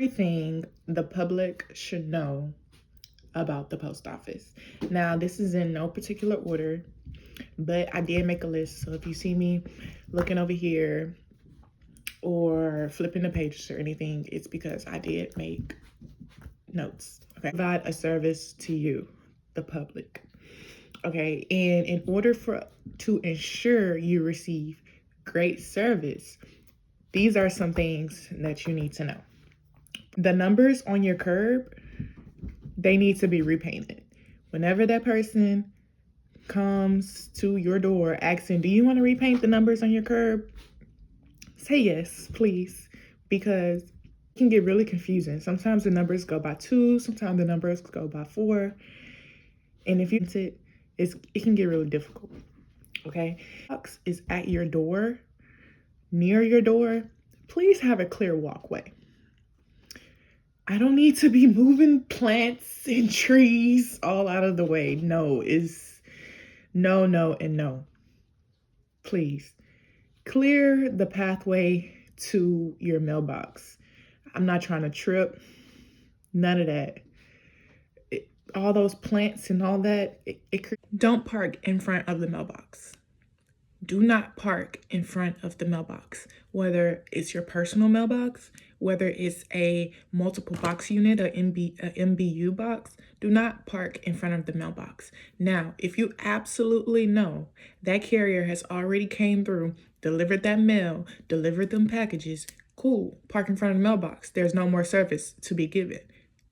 Everything the public should know about the post office. Now, this is in no particular order, but I did make a list. So if you see me looking over here or flipping the pages or anything, it's because I did make notes. Okay. Provide a service to you, the public. Okay. And in order to ensure you receive great service, these are some things that you need to know. The numbers on your curb, they need to be repainted. Whenever that person comes to your door asking, do you want to repaint the numbers on your curb? Say yes, please, because it can get really confusing. Sometimes the numbers go by 2, sometimes the numbers go by 4. And if you it can get really difficult. Okay. Box is at your door, near your door. Please have a clear walkway. I don't need to be moving plants and trees all out of the way. No, and no. Please clear the pathway to your mailbox. I'm not trying to trip. None of that. All those plants and all that. Don't park in front of the mailbox. Do not park in front of the mailbox, whether it's your personal mailbox, whether it's a multiple box unit, a MBU box. Do not park in front of the mailbox. Now, if you absolutely know that carrier has already came through, delivered that mail, delivered them packages, cool, park in front of the mailbox. There's no more service to be given.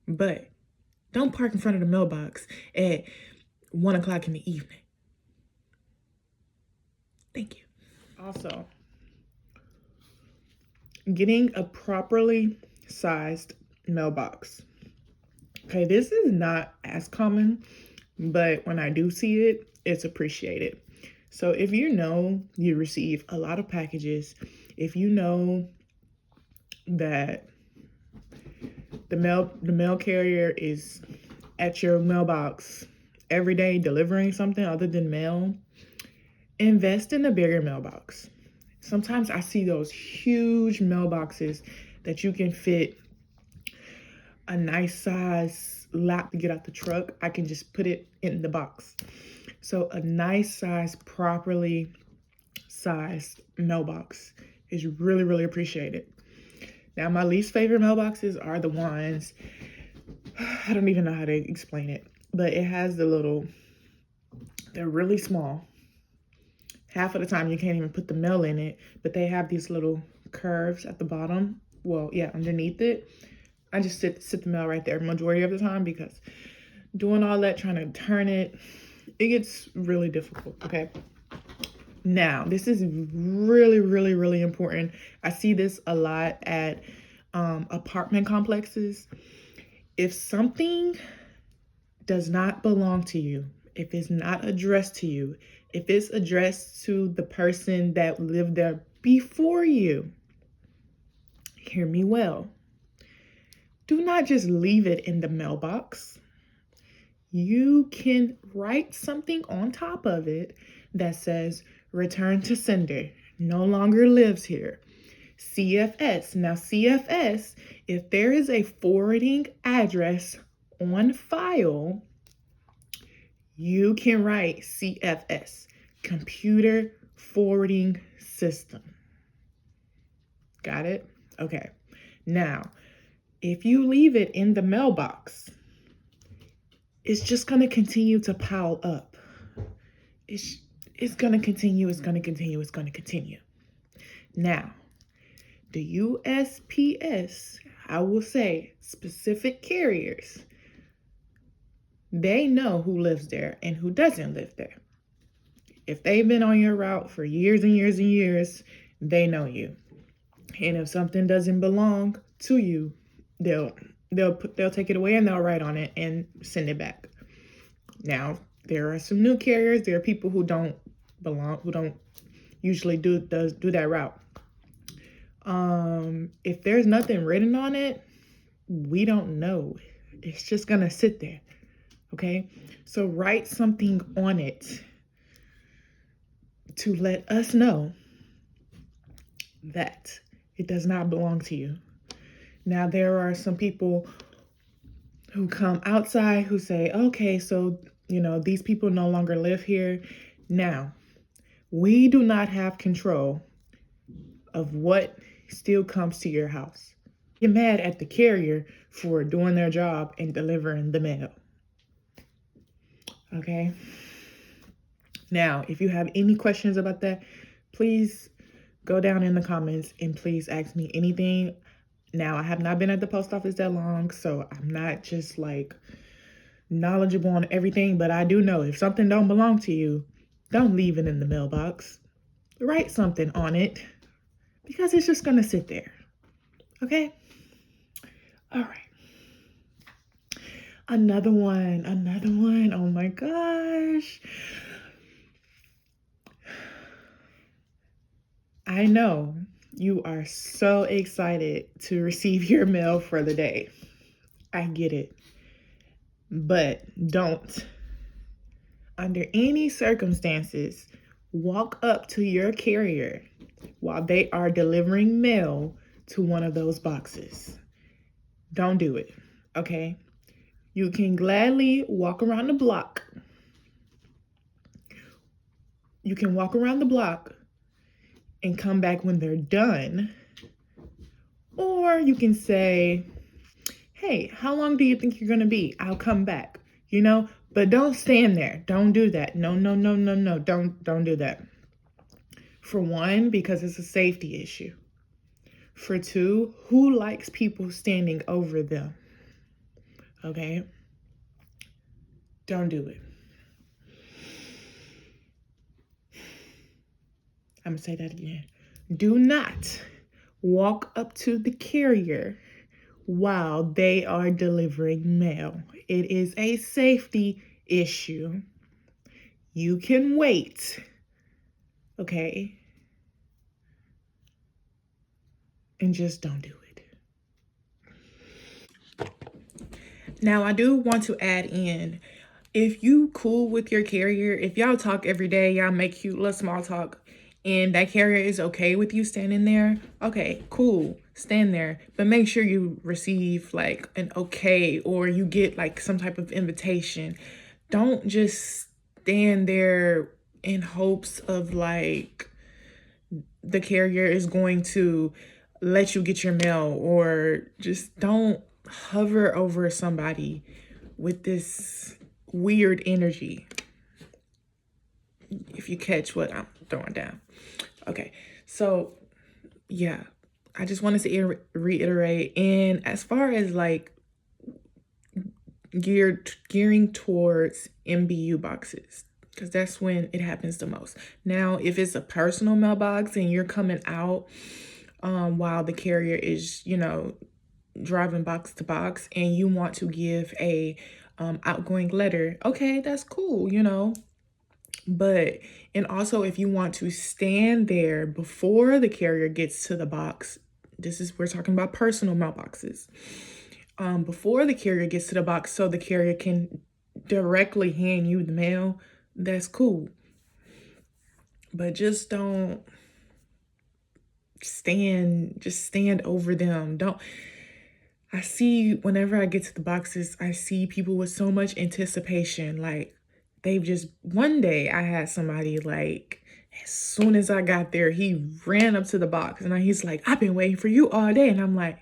But don't park in front of the mailbox at 1 o'clock in the evening. Thank you. Also, getting a properly sized mailbox. Okay, this is not as common, but when I do see it, it's appreciated. So if you know you receive a lot of packages, if you know that the mail carrier is at your mailbox every day delivering something other than mail, invest in a bigger mailbox. Sometimes I see those huge mailboxes that you can fit a nice size lap to get out the truck. I can just put it in the box. So a nice size, properly sized mailbox is really, really appreciated. Now, my least favorite mailboxes are the ones, I don't even know how to explain it, but it has they're really small. Half of the time you can't even put the mail in it, but they have these little curves at the bottom. Well, yeah, underneath it. I just sit the mail right there majority of the time, because doing all that, trying to turn it gets really difficult, okay? Now, this is really, really, really important. I see this a lot at apartment complexes. If something does not belong to you, if it's not addressed to you, if it's addressed to the person that lived there before you, hear me well. Do not just leave it in the mailbox. You can write something on top of it that says, return to sender, no longer lives here. CFS. Now, CFS, if there is a forwarding address on file, you can write CFS, Computer Forwarding System. Got it? Okay. Now, if you leave it in the mailbox, it's just going to continue to pile up. It's going to continue. Now, the USPS, I will say, specific carriers, they know who lives there and who doesn't live there. If they've been on your route for years and years and years, they know you. And if something doesn't belong to you, they'll take it away and they'll write on it and send it back. Now, there are some new carriers. There are people who don't usually do that route. If there's nothing written on it, we don't know. It's just gonna sit there. Okay? So write something on it to let us know that it does not belong to you. Now, there are some people who come outside who say, okay, so, these people no longer live here. Now, we do not have control of what still comes to your house. You're mad at the carrier for doing their job and delivering the mail. Okay? Now, if you have any questions about that, please go down in the comments and please ask me anything. Now, I have not been at the post office that long, so I'm not just like knowledgeable on everything, but I do know if something don't belong to you, don't leave it in the mailbox. Write something on it because it's just gonna sit there. Okay? All right. Another one. Oh my gosh. I know you are so excited to receive your mail for the day. I get it. But don't, under any circumstances, walk up to your carrier while they are delivering mail to one of those boxes. Don't do it, okay? You can gladly walk around the block. You can walk around the block and come back when they're done. Or you can say, hey, how long do you think you're going to be? I'll come back, but don't stand there. Don't do that. No. Don't do that. For one, because it's a safety issue. For two, who likes people standing over them? Okay? Don't do it. I'm going to say that again. Do not walk up to the carrier while they are delivering mail. It is a safety issue. You can wait. Okay? And just don't do it. Now, I do want to add in, if you cool with your carrier, if y'all talk every day, y'all make cute little small talk, and that carrier is okay with you standing there, okay, cool, stand there. But make sure you receive like an okay, or you get like some type of invitation. Don't just stand there in hopes of like the carrier is going to let you get your mail, or just don't hover over somebody with this weird energy. If you catch what I'm throwing down. Okay, so yeah, I just wanted to reiterate. And as far as like gearing towards MBU boxes, because that's when it happens the most. Now, if it's a personal mailbox and you're coming out while the carrier is, driving box to box, and you want to give a outgoing letter, okay, that's cool, But, and also if you want to stand there before the carrier gets to the box, we're talking about personal mailboxes, before the carrier gets to the box so the carrier can directly hand you the mail, that's cool. But just don't stand over them. I see, whenever I get to the boxes, I see people with so much anticipation. Like, one day I had somebody like, as soon as I got there, he ran up to the box and he's like, I've been waiting for you all day. And I'm like,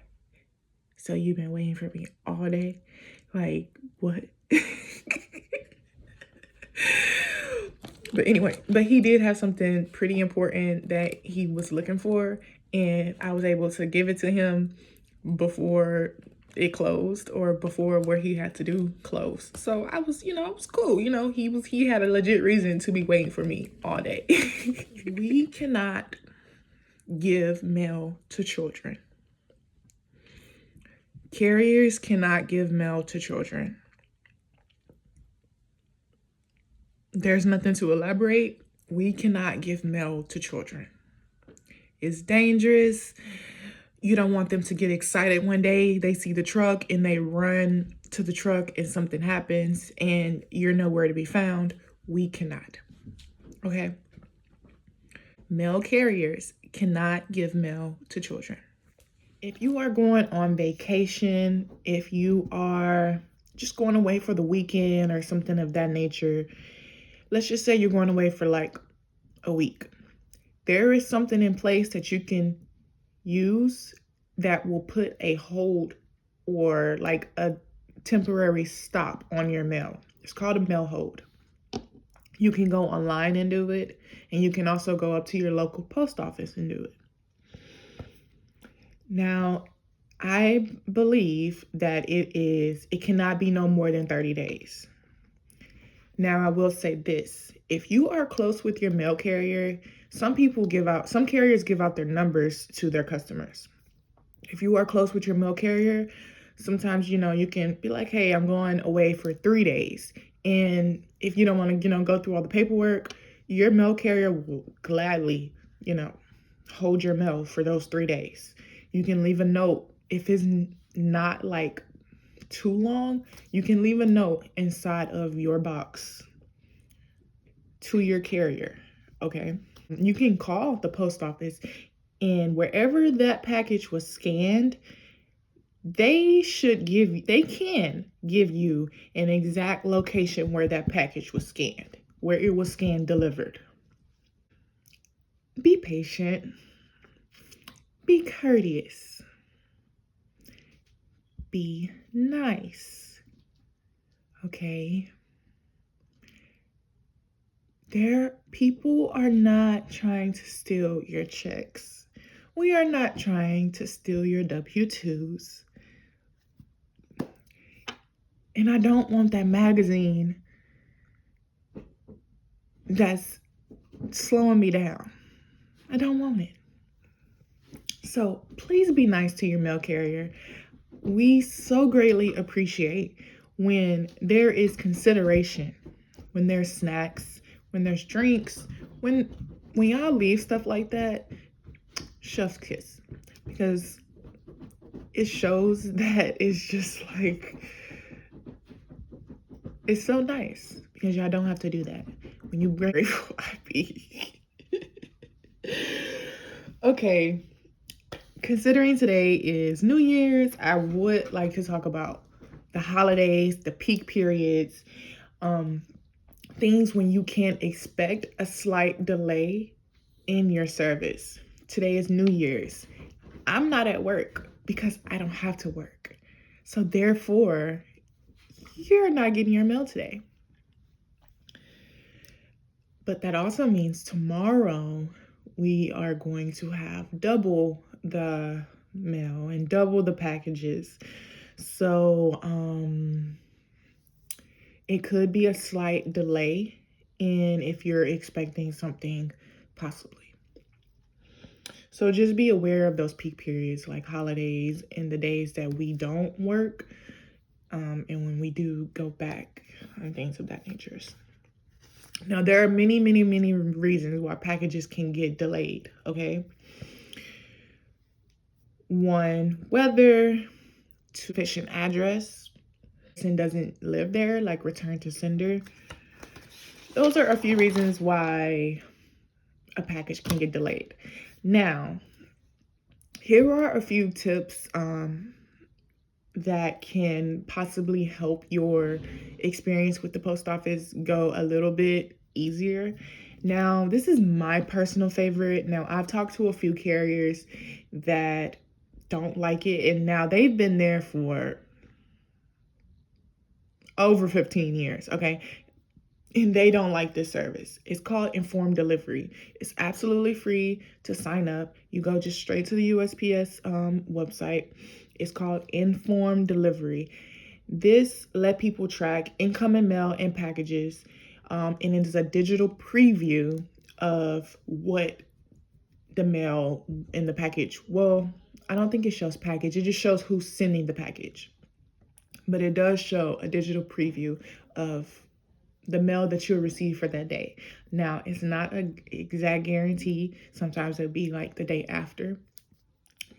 so you've been waiting for me all day? Like, what? But anyway, but he did have something pretty important that he was looking for, and I was able to give it to him before it closed, or before where he had to do closed. So I was, it was cool. He had a legit reason to be waiting for me all day. We cannot give mail to children. Carriers cannot give mail to children. There's nothing to elaborate. We cannot give mail to children. It's dangerous. You don't want them to get excited one day. They see the truck and they run to the truck and something happens and you're nowhere to be found. We cannot. Okay? Mail carriers cannot give mail to children. If you are going on vacation, if you are just going away for the weekend or something of that nature, let's just say you're going away for like a week. There is something in place that you can use that will put a hold or like a temporary stop on your mail. It's called a mail hold. You can go online and do it, and you can also go up to your local post office and do it. Now, I believe that it cannot be no more than 30 days. Now, I will say this. If you are close with your mail carrier, some carriers give out their numbers to their customers. If you are close with your mail carrier, sometimes, you can be like, hey, I'm going away for 3 days. And if you don't want to, go through all the paperwork, your mail carrier will gladly, hold your mail for those 3 days. You can leave a note. If it's not like too long, you can leave a note inside of your box to your carrier. Okay. You can call the post office, and wherever that package was scanned, they can give you an exact location where that package was scanned, where it was scanned delivered. Be patient, be courteous, be nice. Okay? People are not trying to steal your checks. We are not trying to steal your W-2s. And I don't want that magazine that's slowing me down. I don't want it. So please be nice to your mail carrier. We so greatly appreciate when there is consideration, when there's snacks, when there's drinks, when y'all leave stuff like that, chef's kiss. Because it shows that it's just like, it's so nice because y'all don't have to do that. When you bring grateful, I be. Okay, considering today is New Year's, I would like to talk about the holidays, the peak periods, things when you can expect a slight delay in your service. Today is New Year's. I'm not at work because I don't have to work. So therefore, you're not getting your mail today. But that also means tomorrow we are going to have double the mail and double the packages. So it could be a slight delay in if you're expecting something possibly. So just be aware of those peak periods like holidays and the days that we don't work, and when we do go back and things of that nature. Now, there are many, many, many reasons why packages can get delayed, okay? One, weather, sufficient address, and doesn't live there, like return to sender. Those are a few reasons why a package can get delayed. Now, here are a few tips that can possibly help your experience with the post office go a little bit easier. Now, this is my personal favorite. Now, I've talked to a few carriers that don't like it, and now they've been there for over 15 years, okay? And they don't like this service. It's called Informed Delivery. It's absolutely free to sign up. You go just straight to the USPS website. It's called Informed Delivery. This let people track incoming mail and packages, and it is a digital preview of what the mail in the package. Well, I don't think it shows package. It just shows who's sending the package. But it does show a digital preview of the mail that you'll receive for that day. Now, it's not an exact guarantee. Sometimes it'll be like the day after,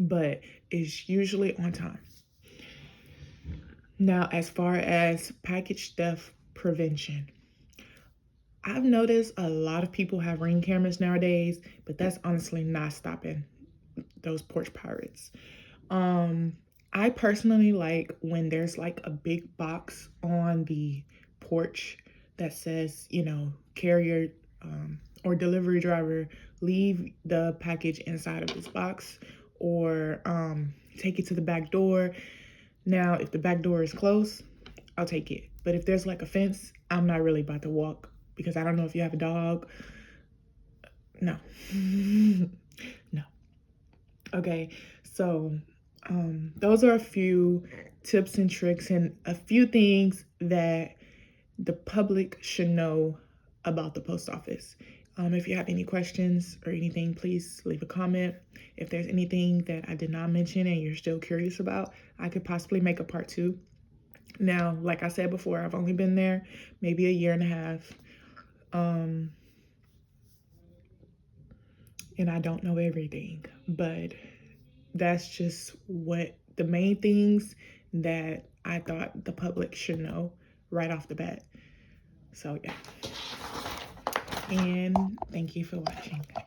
but it's usually on time. Now, as far as package theft prevention, I've noticed a lot of people have Ring cameras nowadays, but that's honestly not stopping those porch pirates. I personally like when there's like a big box on the porch that says, you know, carrier or delivery driver, leave the package inside of this box, or take it to the back door. Now, if the back door is closed, I'll take it. But if there's like a fence, I'm not really about to walk, because I don't know if you have a dog. No. No. Okay. So, those are a few tips and tricks and a few things that the public should know about the post office. If you have any questions or anything, please leave a comment. If there's anything that I did not mention and you're still curious about, I could possibly make a part 2. Now, like I said before, I've only been there maybe a year and a half. And I don't know everything, but that's just what the main things that I thought the public should know right off the bat. So, yeah. And thank you for watching.